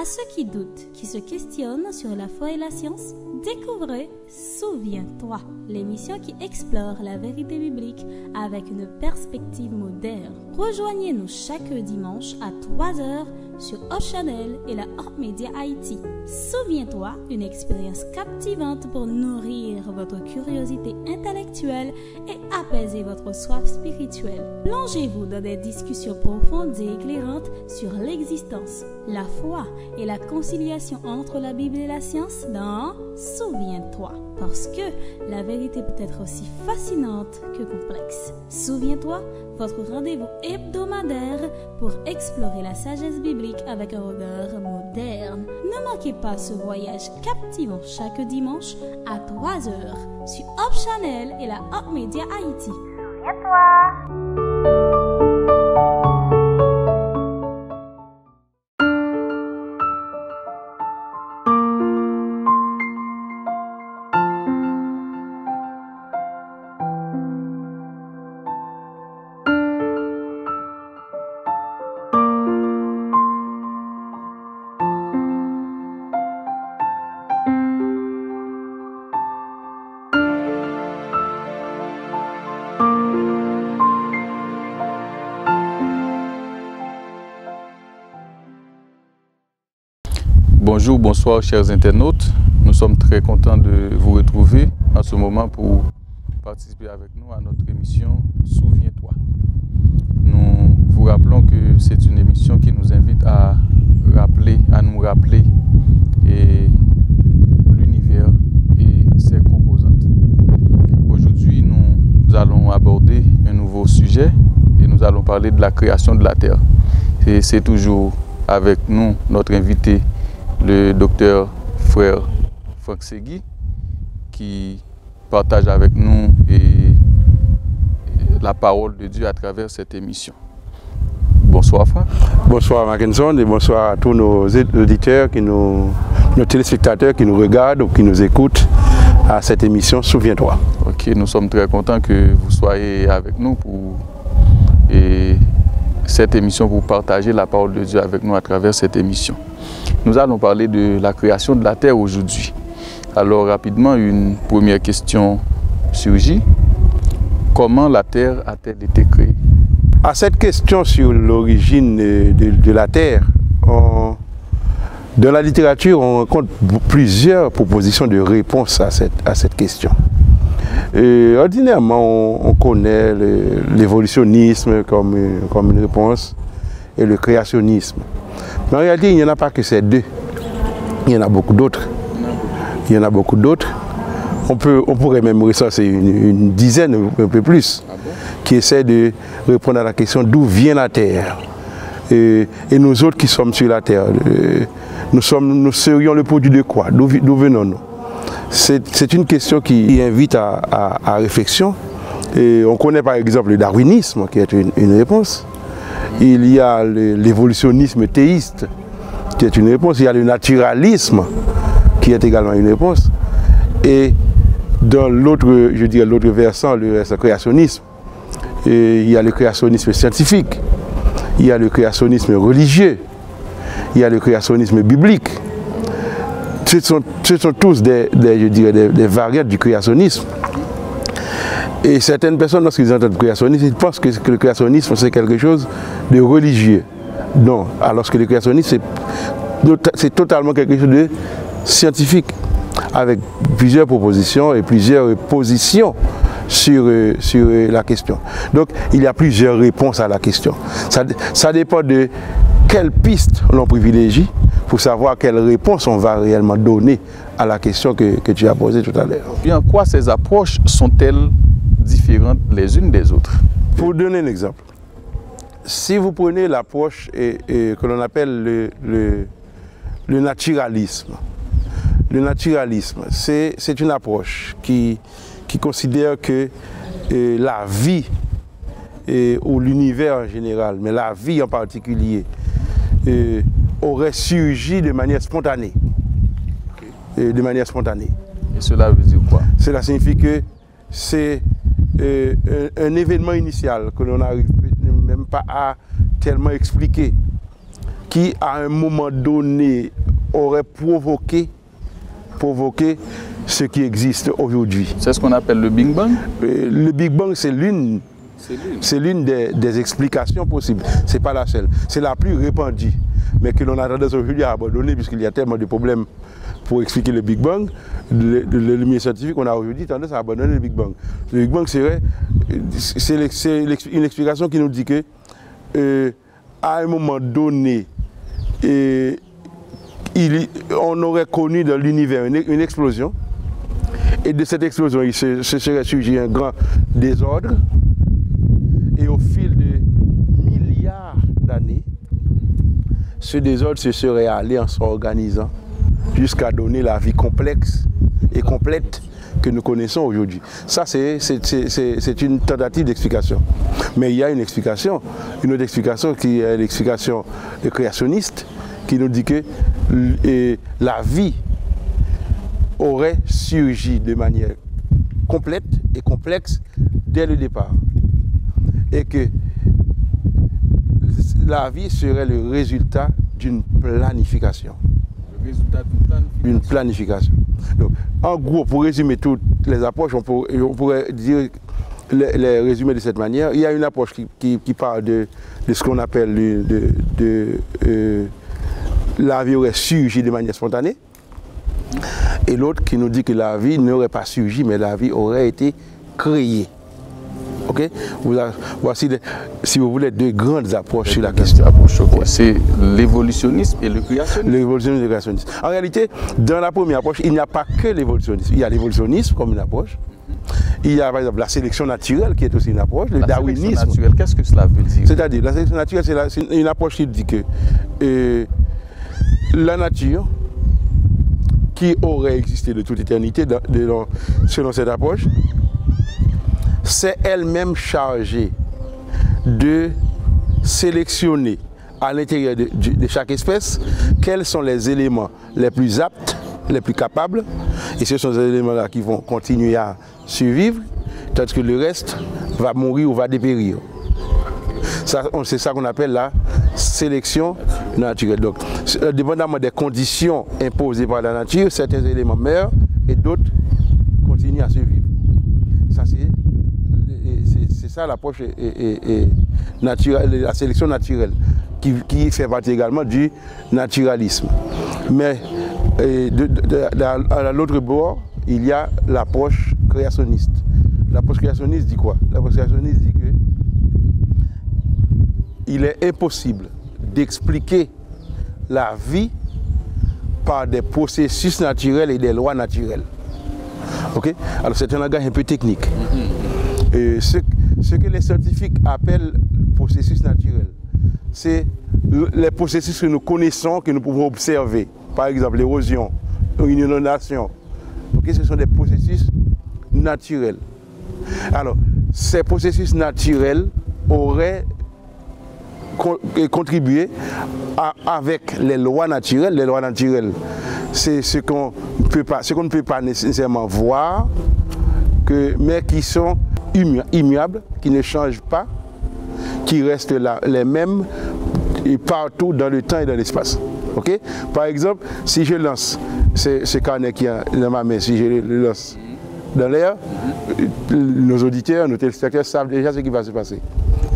À ceux qui doutent, qui se questionnent sur la foi et la science, découvrez Souviens-toi, l'émission qui explore la vérité biblique avec une perspective moderne. Rejoignez-nous chaque dimanche à 3h sur Hot Channel et la Hot Media Haïti. Souviens-toi, une expérience captivante pour nourrir votre curiosité intellectuelle et apaiser votre soif spirituelle. Plongez-vous dans des discussions profondes et éclairantes sur l'existence, la foi et la conciliation entre la Bible et la science dans Souviens-toi. Parce que la vérité peut être aussi fascinante que complexe. Souviens-toi, votre rendez-vous hebdomadaire pour explorer la sagesse biblique avec un regard moderne. Ne manquez pas ce voyage captivant chaque dimanche à 3h sur Hot Channel et la Hot Media Haïti. Souviens-toi! Bonjour, bonsoir chers internautes. Nous sommes très contents de vous retrouver en ce moment pour participer avec nous à notre émission Souviens-toi. Nous vous rappelons que c'est une émission qui nous invite à nous rappeler l'univers et ses composantes. Aujourd'hui, nous allons aborder un nouveau sujet et nous allons parler de la création de la Terre. Et c'est toujours avec nous notre invité, le docteur frère Franck Segui, qui partage avec nous la parole de Dieu à travers cette émission. Bonsoir Franck. Bonsoir Mackinson et bonsoir à tous nos auditeurs, nos téléspectateurs qui nous regardent ou qui nous écoutent à cette émission Souviens-toi. Ok, nous sommes très contents que vous soyez avec nous pour cette émission, pour partager la parole de Dieu avec nous à travers cette émission. Nous allons parler de la création de la Terre aujourd'hui. Alors rapidement, une première question surgit. Comment la Terre a-t-elle été créée? À cette question sur l'origine de la Terre, dans la littérature, on rencontre plusieurs propositions de réponse à cette question. Ordinairement, on connaît l'évolutionnisme comme une réponse et le créationnisme. Mais en réalité, il n'y en a pas que ces deux. Il y en a beaucoup d'autres. On pourrait même recenser une dizaine, un peu plus, qui essaient de répondre à la question d'où vient la Terre. Et nous autres qui sommes sur la Terre, nous serions le produit de quoi? D'où venons-nous? C'est une question qui invite à réflexion. Et on connaît par exemple le darwinisme, qui est une réponse. Il y a l'évolutionnisme théiste, qui est une réponse. Il y a le naturalisme, qui est également une réponse. Et dans l'autre versant, le créationnisme, il y a le créationnisme scientifique, il y a le créationnisme religieux, il y a le créationnisme biblique. Ce sont tous des variantes du créationnisme. Et certaines personnes, lorsqu'ils entendent le créationnisme, ils pensent que le créationnisme c'est quelque chose de religieux. Non, alors que le créationnisme c'est totalement quelque chose de scientifique, avec plusieurs propositions et plusieurs positions sur la question. Donc il y a plusieurs réponses à la question. Ça dépend de quelle piste l'on privilégie pour savoir quelle réponse on va réellement donner à la question que tu as posée tout à l'heure. Et en quoi ces approches sont-elles différentes les unes des autres? Pour vous donner un exemple, si vous prenez l'approche que l'on appelle le naturalisme, c'est une approche qui considère que la vie ou l'univers en général, mais la vie en particulier, aurait surgi de manière spontanée. Et cela veut dire quoi? Cela signifie que c'est un événement initial que l'on n'arrive même pas à tellement expliquer, qui, à un moment donné, aurait provoqué ce qui existe aujourd'hui. C'est ce qu'on appelle le Big Bang? Le Big Bang, c'est l'une des explications possibles. Ce n'est pas la seule. C'est la plus répandue, mais que l'on a tendance aujourd'hui à abandonner puisqu'il y a tellement de problèmes pour expliquer le Big Bang. Le milieu scientifique, on a aujourd'hui tendance à abandonner le Big Bang. Le Big Bang, c'est une explication qui nous dit que à un moment donné, on aurait connu dans l'univers une explosion, et de cette explosion, il se serait surgi un grand désordre, et au fil de milliards d'années, ce désordre se serait allé en s'organisant jusqu'à donner la vie complexe et complète que nous connaissons aujourd'hui. Ça, c'est une tentative d'explication. Mais il y a une autre explication qui est l'explication créationniste, qui nous dit que la vie aurait surgi de manière complète et complexe dès le départ. Et que la vie serait le résultat d'une planification. Le résultat d'une planification. Donc, en gros, pour résumer toutes les approches, on pourrait dire les résumer de cette manière. Il y a une approche qui parle de ce qu'on appelle la vie aurait surgi de manière spontanée, et l'autre qui nous dit que la vie n'aurait pas surgi, mais la vie aurait été créée. Ok? Voici, si vous voulez, deux grandes approches sur la question. C'est l'évolutionnisme et le créationnisme. L'évolutionnisme et le créationnisme. En réalité, dans la première approche, il n'y a pas que l'évolutionnisme. Il y a l'évolutionnisme comme une approche. Il y a par exemple la sélection naturelle qui est aussi une approche. Le darwinisme. La sélection naturelle, qu'est-ce que cela veut dire? C'est-à-dire, la sélection naturelle, c'est une approche qui dit que la nature, qui aurait existé de toute éternité, selon cette approche, c'est elle-même chargée de sélectionner à l'intérieur de chaque espèce quels sont les éléments les plus aptes, les plus capables, et ce sont ces éléments-là qui vont continuer à survivre, tandis que le reste va mourir ou va dépérir. C'est ça qu'on appelle la sélection naturelle. Donc, dépendamment des conditions imposées par la nature, certains éléments meurent et d'autres continuent à survivre. Ça, c'est ça l'approche naturelle, la sélection naturelle, qui fait partie également du naturalisme. Mais à l'autre bord, il y a l'approche créationniste. L'approche créationniste dit quoi? L'approche créationniste dit que il est impossible d'expliquer la vie par des processus naturels et des lois naturelles. Okay? Alors c'est un langage un peu technique. Ce que les scientifiques appellent processus naturels, c'est les processus que nous connaissons, que nous pouvons observer. Par exemple, l'érosion, une inondation. Okay? Ce sont des processus naturels. Alors, ces processus naturels auraient contribué avec les lois naturelles. Les lois naturelles, c'est ce qu'on ne peut pas nécessairement voir, mais qui sont immuables, qui ne changent pas, qui restent les mêmes et partout dans le temps et dans l'espace. Okay? Par exemple, si je lance ce carnet qui est dans ma main, si je le lance dans l'air, nos auditeurs, nos téléspectateurs savent déjà ce qui va se passer.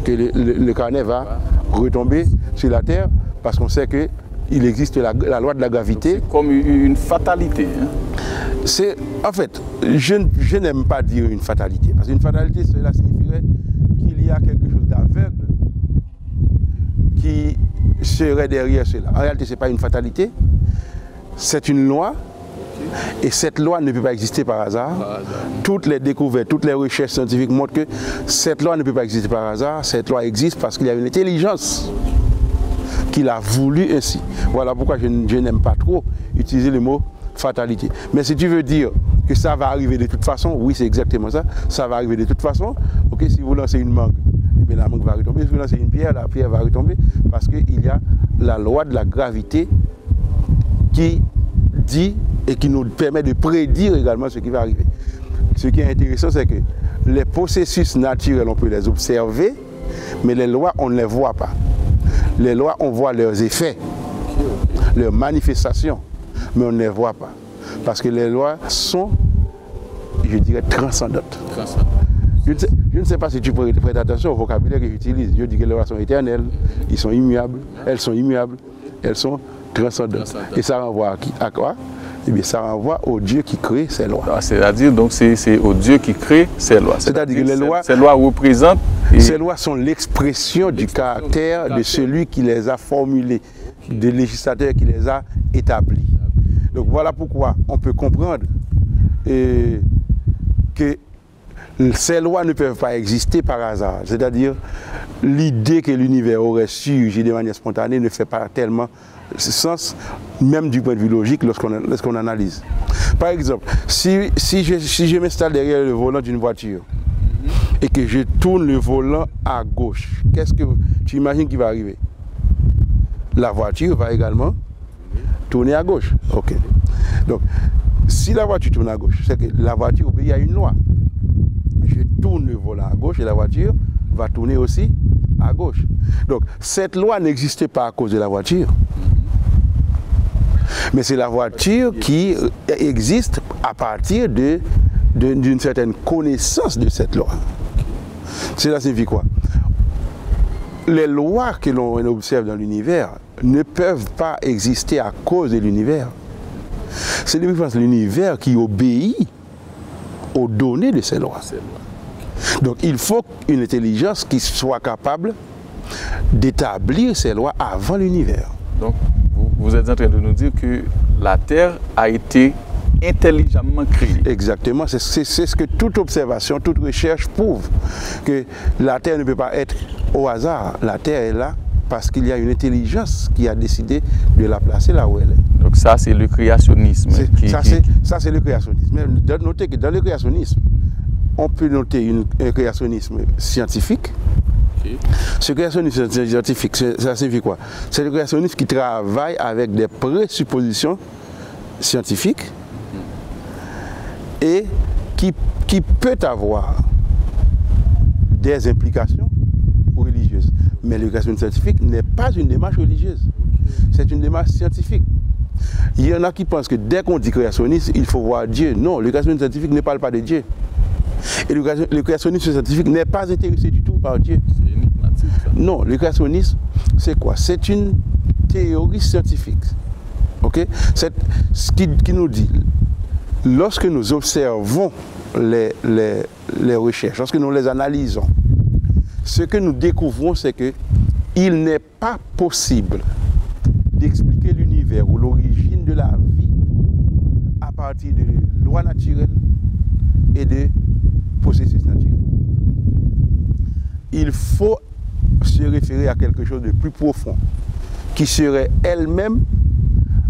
Que le carnet va retomber sur la terre parce qu'on sait qu'il existe la loi de la gravité. C'est comme une fatalité. Hein? En fait, je n'aime pas dire une fatalité, parce qu'une fatalité, cela signifierait qu'il y a quelque chose d'aveugle qui serait derrière cela. En réalité, ce n'est pas une fatalité, c'est une loi, et cette loi ne peut pas exister par hasard. Toutes les découvertes, toutes les recherches scientifiques montrent que cette loi ne peut pas exister par hasard, cette loi existe parce qu'il y a une intelligence qui l'a voulu ainsi. Voilà pourquoi je n'aime pas trop utiliser le mot fatalité. Mais si tu veux dire que ça va arriver de toute façon, oui, c'est exactement ça, ça va arriver de toute façon. Ok, si vous lancez une mangue, eh bien, la mangue va retomber. Si vous lancez une pierre, la pierre va retomber, parce qu'il y a la loi de la gravité qui dit et qui nous permet de prédire également ce qui va arriver. Ce qui est intéressant, c'est que les processus naturels, on peut les observer, mais les lois, on ne les voit pas. Les lois, on voit leurs effets, leurs manifestations, mais on ne les voit pas. Parce que les lois sont, je dirais, transcendantes. Je ne sais pas si tu prêtes attention au vocabulaire que j'utilise. Je dis que les lois sont éternelles, ils sont immuables, elles sont transcendantes. Et ça renvoie à quoi? Eh bien, ça renvoie au Dieu qui crée ces lois. C'est-à-dire, donc, c'est au Dieu qui crée ces lois. C'est-à-dire que ces lois représentent... Ces lois sont l'expression du caractère de celui qui les a formulées, du législateur qui les a établis. Donc voilà pourquoi on peut comprendre que ces lois ne peuvent pas exister par hasard. C'est-à-dire, l'idée que l'univers aurait surgi de manière spontanée ne fait pas tellement sens, même du point de vue logique, lorsqu'on analyse. Par exemple, si je m'installe derrière le volant d'une voiture et que je tourne le volant à gauche, qu'est-ce que tu imagines qui va arriver? La voiture va également tourner à gauche. Ok. Donc, si la voiture tourne à gauche, c'est que la voiture obéit à une loi. Je tourne le volant à gauche et la voiture va tourner aussi à gauche. Donc, cette loi n'existe pas à cause de la voiture. Mais c'est la voiture qui existe à partir d'une certaine connaissance de cette loi. Cela signifie quoi? Les lois que l'on observe dans l'univers ne peuvent pas exister à cause de l'univers. C'est l'univers qui obéit aux données de ces lois. Donc il faut une intelligence qui soit capable d'établir ces lois avant l'univers. Donc vous êtes en train de nous dire que la Terre a été intelligemment créée. Exactement, c'est ce que toute observation, toute recherche prouve, que la Terre ne peut pas être au hasard. La Terre est là parce qu'il y a une intelligence qui a décidé de la placer là où elle est. Donc ça, c'est le créationnisme. Ça, c'est le créationnisme. Mais notez que dans le créationnisme, on peut noter un créationnisme scientifique. Okay. Ce créationnisme scientifique, ça signifie quoi? C'est le créationnisme qui travaille avec des présuppositions scientifiques et qui peut avoir des implications religieuses. Mais le créationnisme scientifique n'est pas une démarche religieuse, c'est une démarche scientifique. Il y en a qui pensent que dès qu'on dit créationniste, il faut voir Dieu. Non, le créationnisme scientifique ne parle pas de Dieu. Et le créationnisme scientifique n'est pas intéressé du tout par Dieu. C'est énigmatique, ça. Non, le créationnisme, c'est quoi? C'est une théorie scientifique. Okay? C'est ce qui nous dit, lorsque nous observons les recherches, lorsque nous les analysons, ce que nous découvrons, c'est qu'il n'est pas possible d'expliquer l'univers ou l'origine de la vie à partir de lois naturelles et de processus naturels. Il faut se référer à quelque chose de plus profond, qui serait elle-même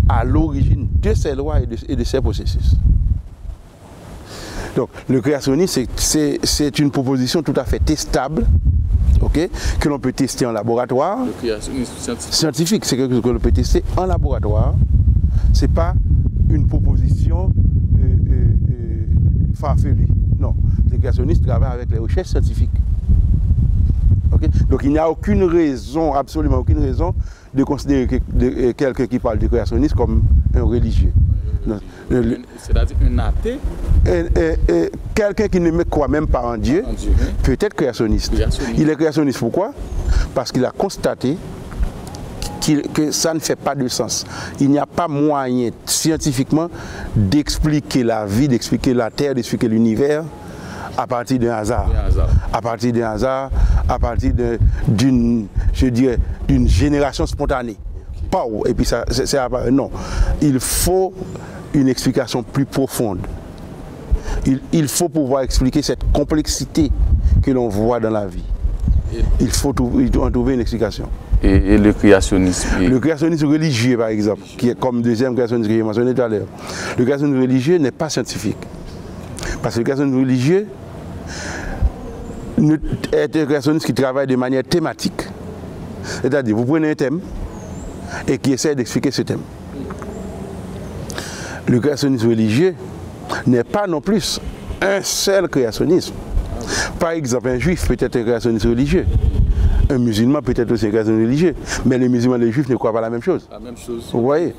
à l'origine de ces lois et de ces processus. Donc, le créationnisme, c'est une proposition tout à fait testable, okay, que l'on peut tester en laboratoire. Le créationnisme scientifique, c'est quelque chose que l'on peut tester en laboratoire. Ce n'est pas une proposition farfelue. Non, les créationnistes travaillent avec les recherches scientifiques. Okay? Donc, il n'y a aucune raison, absolument aucune raison, de considérer quelqu'un qui parle de créationnisme comme un religieux. C'est-à-dire un athée? Quelqu'un qui ne croit même pas en Dieu, peut être créationniste. Il est créationniste pourquoi? Parce qu'il a constaté que ça ne fait pas de sens. Il n'y a pas moyen scientifiquement d'expliquer la vie, d'expliquer la Terre, d'expliquer l'univers à partir d'un hasard. À partir d'un hasard, à partir d'une génération spontanée. Et puis ça, non. Il faut une explication plus profonde. Il faut pouvoir expliquer cette complexité que l'on voit dans la vie. Il faut en trouver une explication. Et le créationnisme? Le créationnisme religieux, par exemple, qui est comme deuxième créationnisme que j'ai mentionné tout à l'heure. Le créationnisme religieux n'est pas scientifique. Parce que le créationnisme religieux est un créationniste qui travaille de manière thématique. C'est-à-dire, vous prenez un thème et qui essaie d'expliquer ce thème. Le créationnisme religieux n'est pas non plus un seul créationnisme. Par exemple, un juif peut être un créationniste religieux. Un musulman peut être aussi un créationnisme religieux, mais les musulmans et les juifs ne croient pas la même chose. La même chose. Vous voyez?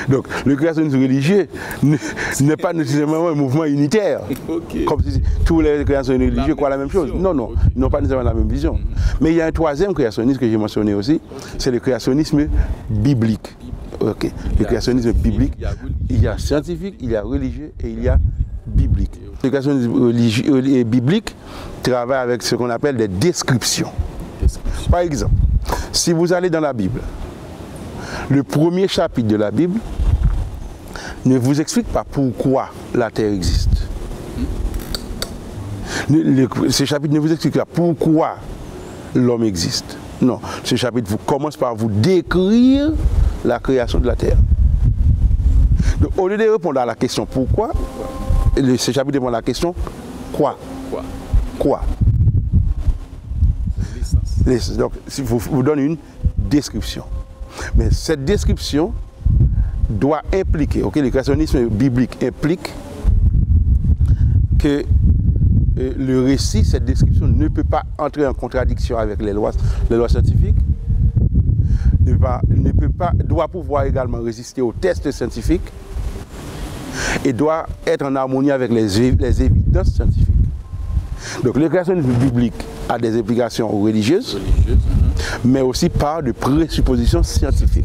Donc le créationnisme religieux n'est pas nécessairement un mouvement unitaire. Okay. Comme si tous les créationnistes religieux croient la même chose. Non, non, ils n'ont pas nécessairement la même vision. Mais il y a un troisième créationnisme que j'ai mentionné aussi, c'est le créationnisme biblique. Okay. Le créationnisme biblique, il y a scientifique, il y a religieux et il y a biblique. Le créationnisme religieux et biblique travaille avec ce qu'on appelle des descriptions. Par exemple, si vous allez dans la Bible, le premier chapitre de la Bible ne vous explique pas pourquoi la terre existe. Ce chapitre ne vous explique pas pourquoi l'homme existe. Non, ce chapitre commence par vous décrire la création de la terre. Donc, au lieu de répondre à la question pourquoi, ce chapitre répond à la question quoi. Quoi. Donc, il vous donne une description. Mais cette description doit impliquer, ok, le créationnisme biblique implique que le récit, cette description ne peut pas entrer en contradiction avec les lois scientifiques, doit pouvoir également résister aux tests scientifiques et doit être en harmonie avec les évidences scientifiques. Donc le créationnisme biblique a des implications religieuses, mais aussi par de présuppositions scientifiques.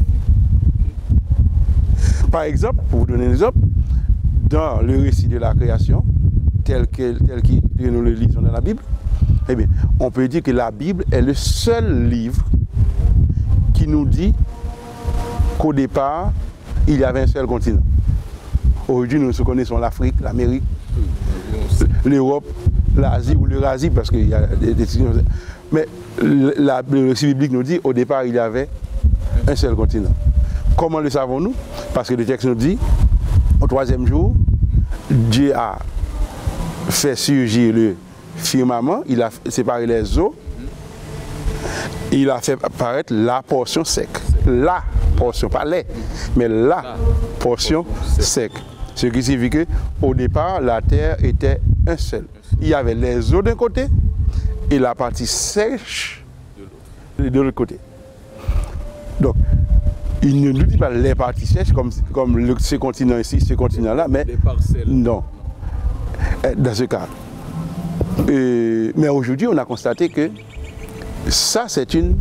Par exemple, pour vous donner un exemple, dans le récit de la création, tel que nous le lisons dans la Bible, eh bien, on peut dire que la Bible est le seul livre qui nous dit qu'au départ, il y avait un seul continent. Aujourd'hui, nous connaissons l'Afrique, l'Amérique, l'Europe, l'Asie ou l'Eurasie, parce qu'il y a des signes. Mais le récit biblique nous dit qu'au départ, il y avait un seul continent. Comment le savons-nous? Parce que le texte nous dit, au troisième jour, Dieu a fait surgir le firmament, il a séparé les eaux, il a fait apparaître la portion sec. La portion, pas les, mais la portion sec. Ce qui signifie qu'au départ, la terre était un seul. Il y avait les eaux d'un côté et la partie sèche de l'autre côté. Donc, il ne nous dit pas les parties sèches comme ce continent ici, ce continent-là, mais non. Dans ce cas. Mais aujourd'hui, on a constaté que ça, c'est une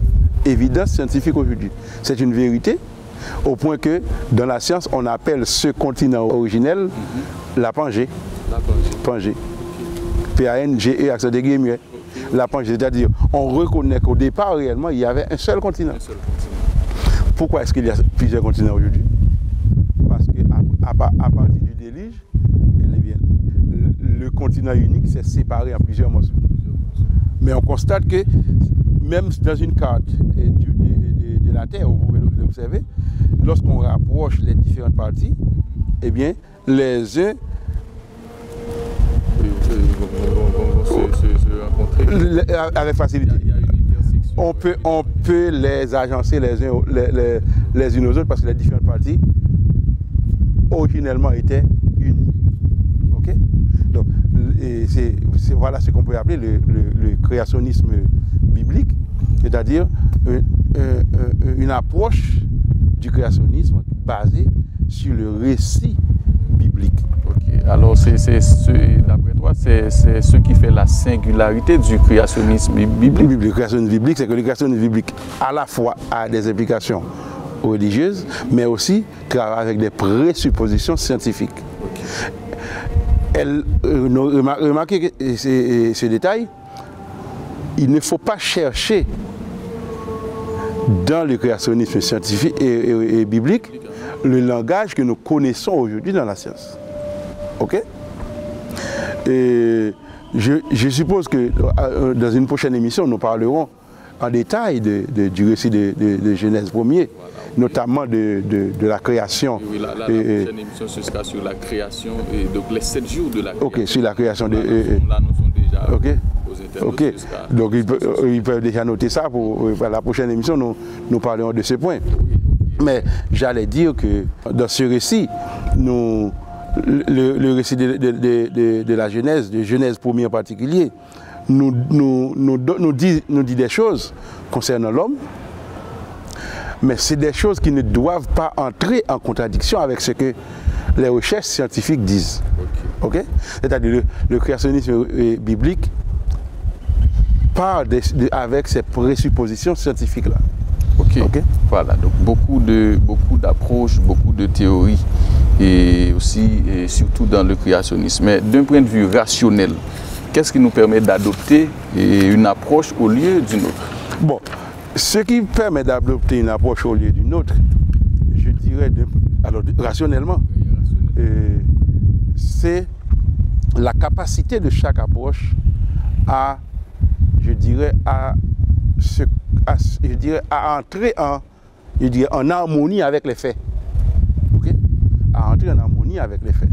évidence scientifique aujourd'hui. C'est une vérité, au point que dans la science, on appelle ce continent originel la Pangée. Pangée. P-A-N-G-E, accent des guillemets. La Pangée, c'est-à-dire, on reconnaît qu'au départ, réellement, il y avait un seul continent. Pourquoi est-ce qu'il y a plusieurs continents aujourd'hui? Parce qu'à partir du déluge, le continent unique s'est séparé en plusieurs morceaux. Mais on constate que même dans une carte de la Terre, vous pouvez l'observer, lorsqu'on rapproche les différentes parties, eh bien, les uns avec facilité. On peut les agencer les unes aux autres parce que les différentes parties originellement étaient unies. Okay? Donc, voilà ce qu'on peut appeler le créationnisme biblique, c'est-à-dire une approche du créationnisme basée sur le récit biblique. Okay. Alors, d'après toi, c'est ce qui fait la singularité du créationnisme biblique. Le créationnisme biblique, c'est que le créationnisme biblique, à la fois, a des implications religieuses, mais aussi travaille avec des présuppositions scientifiques. Okay. Remarquez ce détail, il ne faut pas chercher dans le créationnisme scientifique et biblique le langage que nous connaissons aujourd'hui dans la science. Ok? Et je suppose que dans une prochaine émission, nous parlerons en détail du récit de Genèse 1er, notamment de la création. Oui, la prochaine émission, ce sera sur la création, et donc les 7 jours de la création. Ok, sur la création de... Là, nous sommes déjà aux internautes. Ok, donc ils peuvent déjà noter ça pour la prochaine émission, nous parlerons de ce point. Mais j'allais dire que dans ce récit, le récit de la Genèse, de Genèse 1er en particulier, nous dit des choses concernant l'homme, mais c'est des choses qui ne doivent pas entrer en contradiction avec ce que les recherches scientifiques disent. Okay? C'est-à-dire le créationnisme biblique part avec ces présuppositions scientifiques-là. Ok. Voilà, donc beaucoup d'approches, beaucoup de théories, et aussi et surtout dans le créationnisme. Mais d'un point de vue rationnel, qu'est-ce qui nous permet d'adopter une approche au lieu d'une autre? Bon, ce qui permet d'adopter une approche au lieu d'une autre, je dirais, rationnellement, c'est la capacité de chaque approche à, je dirais, à entrer en harmonie avec les faits. Okay? À entrer en harmonie avec les faits.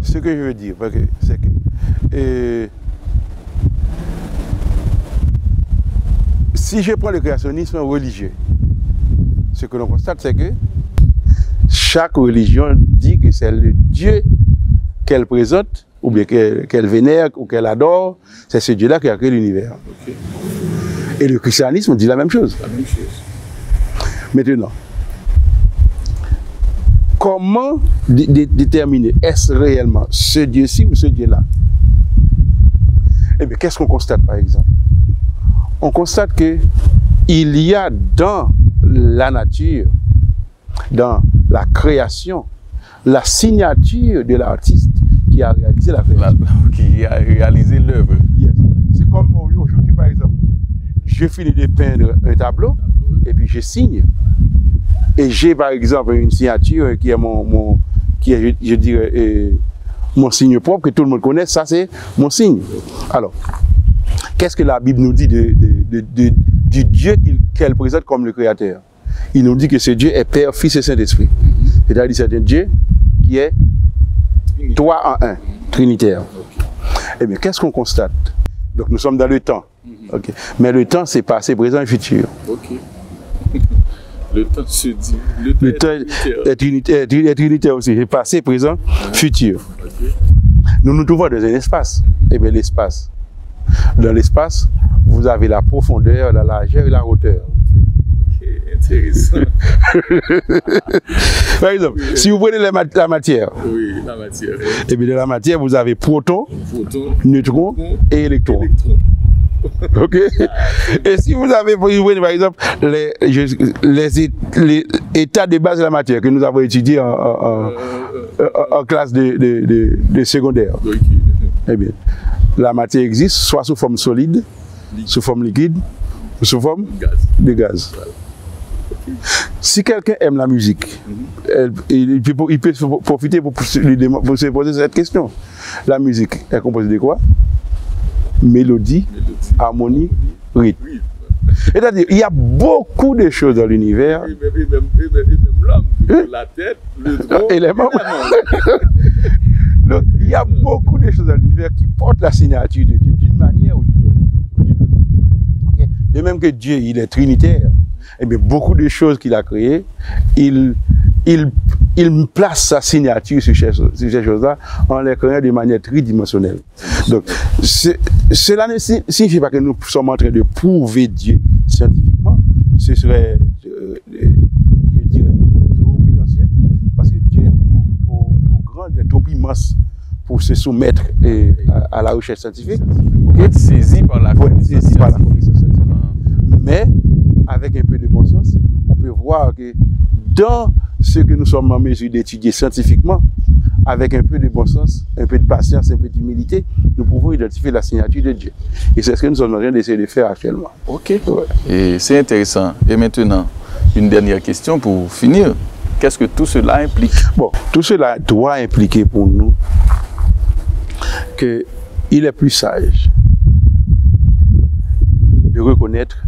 Ce que je veux dire, c'est que si je prends le créationnisme religieux, ce que l'on constate, c'est que chaque religion dit que c'est le Dieu qu'elle présente, ou bien qu'elle vénère, ou qu'elle adore, c'est ce Dieu-là qui a créé l'univers. Okay. Et le christianisme dit la même chose. Maintenant, comment déterminer, est-ce réellement ce Dieu-ci ou ce Dieu-là? Eh bien, qu'est-ce qu'on constate par exemple? On constate qu'il y a dans la nature, dans la création, la signature de l'artiste qui a réalisé la création. Qui a réalisé l'œuvre. Yes. C'est comme aujourd'hui par exemple, je finis de peindre un tableau et puis je signe. Et j'ai par exemple une signature qui est je dirais, mon signe propre que tout le monde connaît, ça c'est mon signe. Alors, qu'est-ce que la Bible nous dit du Dieu qu'elle présente comme le Créateur? Il nous dit que ce Dieu est Père, Fils et Saint-Esprit. C'est-à-dire c'est un Dieu qui est trois en un, trinitaire. Eh bien, qu'est-ce qu'on constate? Donc nous sommes dans le temps. Okay. Mais le temps, c'est passé, présent et futur. Okay. Le temps se dit. Le temps est trinitaire aussi. C'est passé, présent, futur. Okay. Nous nous trouvons dans un espace. Eh bien, l'espace. Dans l'espace, vous avez la profondeur, la largeur et la hauteur. Ok, intéressant. Par exemple, si vous prenez la matière. Oui, la matière. Eh bien, dans la matière, vous avez proton, neutron et électron. Ok. Et si vous avez, par exemple, les états de base de la matière que nous avons étudiés en classe de secondaire. Okay. Eh bien, la matière existe soit sous forme solide, sous forme liquide, ou sous forme de gaz. Voilà. Okay. Si quelqu'un aime la musique, il peut profiter pour se poser cette question. La musique est composée de quoi? Mélodie, harmonie, rythme. C'est-à-dire, il y a beaucoup de choses dans l'univers. Et même l'homme, la tête, le tronc, et les membres. Donc, il y a beaucoup de choses dans l'univers qui portent la signature de Dieu d'une manière ou d'une autre. Okay. De même que Dieu, il est trinitaire, et bien beaucoup de choses qu'il a créées, il place sa signature sur ces choses-là en les créant de manière tridimensionnelle. Donc, cela ne signifie pas que nous sommes en train de prouver Dieu scientifiquement. Ce serait, je dirais, trop prétentieux, parce que Dieu est trop grand, il est trop immense pour se soumettre à la recherche scientifique. Pour être saisi par la connaissance scientifique. Mais, avec un peu de bon sens, on peut voir que dans ce que nous sommes en mesure d'étudier scientifiquement, avec un peu de bon sens, un peu de patience, un peu d'humilité, nous pouvons identifier la signature de Dieu. Et c'est ce que nous sommes en train d'essayer de faire actuellement. Ok. Ouais. Et c'est intéressant. Et maintenant, une dernière question pour finir. Qu'est-ce que tout cela implique? Bon, tout cela doit impliquer pour nous qu'il est plus sage de reconnaître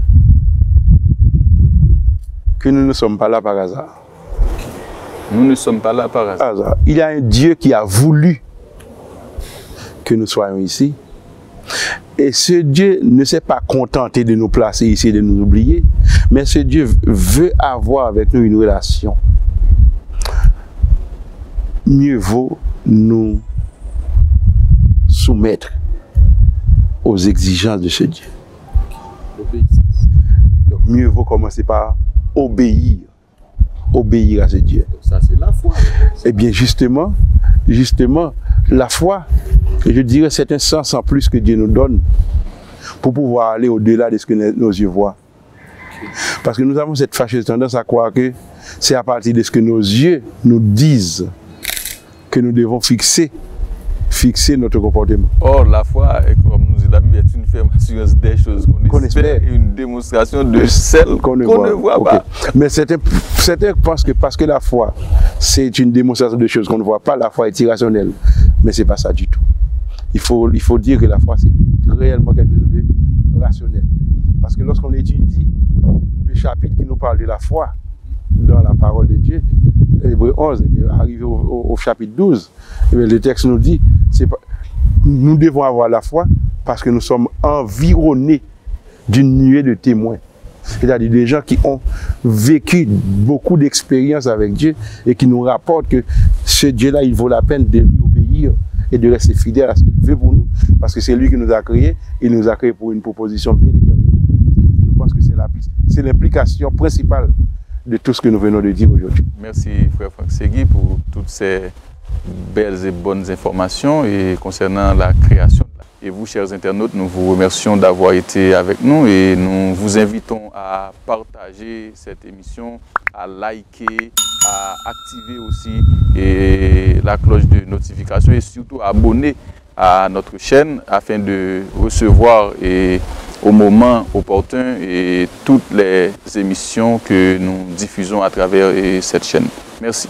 que nous ne sommes pas là par hasard. Nous ne sommes pas là par hasard. Il y a un Dieu qui a voulu que nous soyons ici. Et ce Dieu ne s'est pas contenté de nous placer ici et de nous oublier, mais ce Dieu veut avoir avec nous une relation. Mieux vaut nous soumettre aux aux exigences de ce Dieu. Donc, mieux vaut commencer par obéir. Obéir à ce Dieu. Donc ça, c'est la foi. Eh bien, justement, la foi, je dirais, c'est un sens en plus que Dieu nous donne pour pouvoir aller au-delà de ce que nos yeux voient. Parce que nous avons cette fâcheuse tendance à croire que c'est à partir de ce que nos yeux nous disent que nous devons fixer notre comportement. Or, la foi, comme nous dit la Bible, est une ferme assurance des choses qu'on espère et une démonstration de celles qu'on ne voit pas. Mais certains pensent que parce que la foi, c'est une démonstration de choses qu'on ne voit pas, la foi est irrationnelle. Mais ce n'est pas ça du tout. Il faut dire que la foi, c'est réellement quelque chose de rationnel. Parce que lorsqu'on étudie le chapitre qui nous parle de la foi dans la parole de Dieu, Hébreux 11, arrivé au chapitre 12, le texte nous dit, nous devons avoir la foi parce que nous sommes environnés d'une nuée de témoins. C'est-à-dire des gens qui ont vécu beaucoup d'expériences avec Dieu et qui nous rapportent que ce Dieu-là, il vaut la peine de lui obéir et de rester fidèle à ce qu'il veut pour nous, parce que c'est lui qui nous a créés, il nous a créés pour une proposition bien déterminée. Je pense que c'est l'implication principale de tout ce que nous venons de dire aujourd'hui. Merci frère Franck Segui pour toutes ces belles et bonnes informations et concernant la création. Et vous, chers internautes, nous vous remercions d'avoir été avec nous et nous vous invitons à partager cette émission, à liker, à activer aussi la cloche de notification et surtout à abonner à notre chaîne afin de recevoir au moment opportun toutes les émissions que nous diffusons à travers cette chaîne. Merci.